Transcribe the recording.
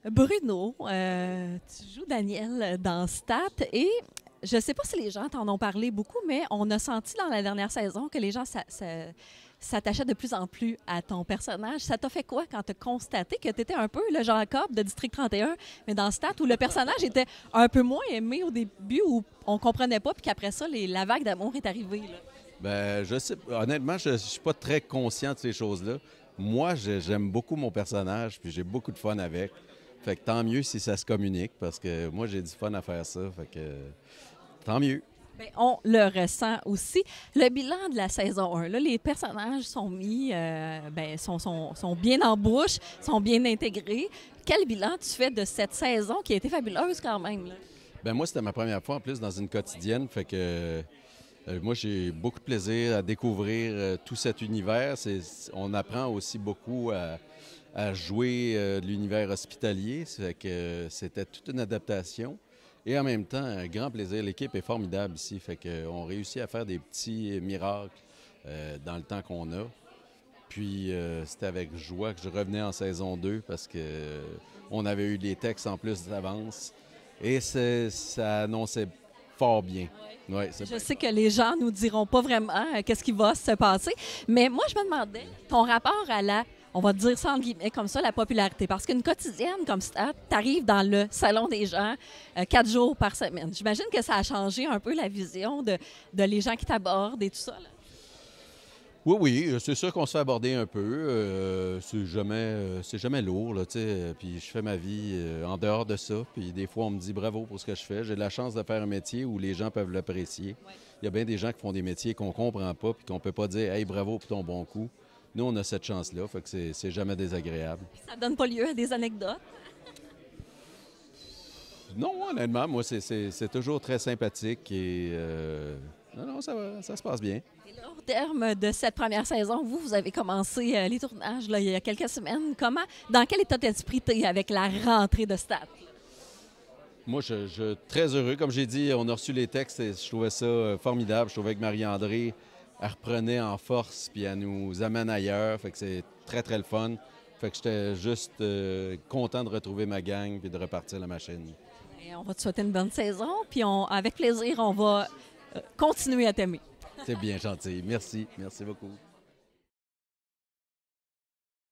Bruno, tu joues Daniel dans Stat et je ne sais pas si les gens t'en ont parlé beaucoup, mais on a senti dans la dernière saison que les gens s'attachaient de plus en plus à ton personnage. Ça t'a fait quoi quand tu as constaté que tu étais un peu le Jacob de District 31, mais dans Stat où le personnage était un peu moins aimé au début, où on comprenait pas, puis qu'après ça, la vague d'amour est arrivée, là? Ben, je sais, honnêtement, je ne suis pas très conscient de ces choses-là. Moi, j'aime beaucoup mon personnage, puis j'ai beaucoup de fun avec. Fait que tant mieux si ça se communique, parce que moi, j'ai du fun à faire ça. Fait que tant mieux. Bien, on le ressent aussi. Le bilan de la saison 1, là, les personnages sont mis, sont bien en bouche, sont bien intégrés. Quel bilan tu fais de cette saison qui a été fabuleuse quand même, là? Ben moi, c'était ma première fois en plus dans une quotidienne. Fait que moi, j'ai beaucoup de plaisir à découvrir tout cet univers. On apprend aussi beaucoup à jouer de l'univers hospitalier. Fait que c'était toute une adaptation. Et en même temps, un grand plaisir. L'équipe est formidable ici. Fait qu'on réussit à faire des petits miracles dans le temps qu'on a. Puis c'était avec joie que je revenais en saison 2 parce que on avait eu des textes en plus d'avance. Et ça annonçait fort bien. Ouais, Je sais que les gens nous diront pas vraiment qu'est-ce qui va se passer, mais moi, je me demandais ton rapport à on va dire ça entre guillemets comme ça, la popularité. Parce qu'une quotidienne comme ça, tu arrives dans le salon des gens 4 jours par semaine. J'imagine que ça a changé un peu la vision de les gens qui t'abordent et tout ça, là. Oui, oui, c'est sûr qu'on se fait aborder un peu. C'est jamais lourd, là, tu sais. Puis je fais ma vie en dehors de ça. Puis des fois, on me dit bravo pour ce que je fais. J'ai la chance de faire un métier où les gens peuvent l'apprécier. Ouais. Il y a bien des gens qui font des métiers qu'on comprend pas puis qu'on peut pas dire hey, bravo pour ton bon coup. Nous, on a cette chance-là, fait que c'est jamais désagréable. Ça donne pas lieu à des anecdotes. Non, honnêtement, moi, c'est toujours très sympathique et non, non, ça va, ça se passe bien. Et là, au terme de cette première saison, vous avez commencé les tournages là, il y a quelques semaines. Dans quel état d'esprit t'es avec la rentrée de Stat? Moi, je suis très heureux. Comme j'ai dit, on a reçu les textes et je trouvais ça formidable. Je trouvais que Marie-André, elle reprenait en force puis elle nous amène ailleurs. Fait que c'est très, très le fun. Fait que j'étais juste content de retrouver ma gang puis de repartir la machine. Et on va te souhaiter une bonne saison, puis avec plaisir, on va continuer à t'aimer. C'est bien gentil. Merci. Merci beaucoup.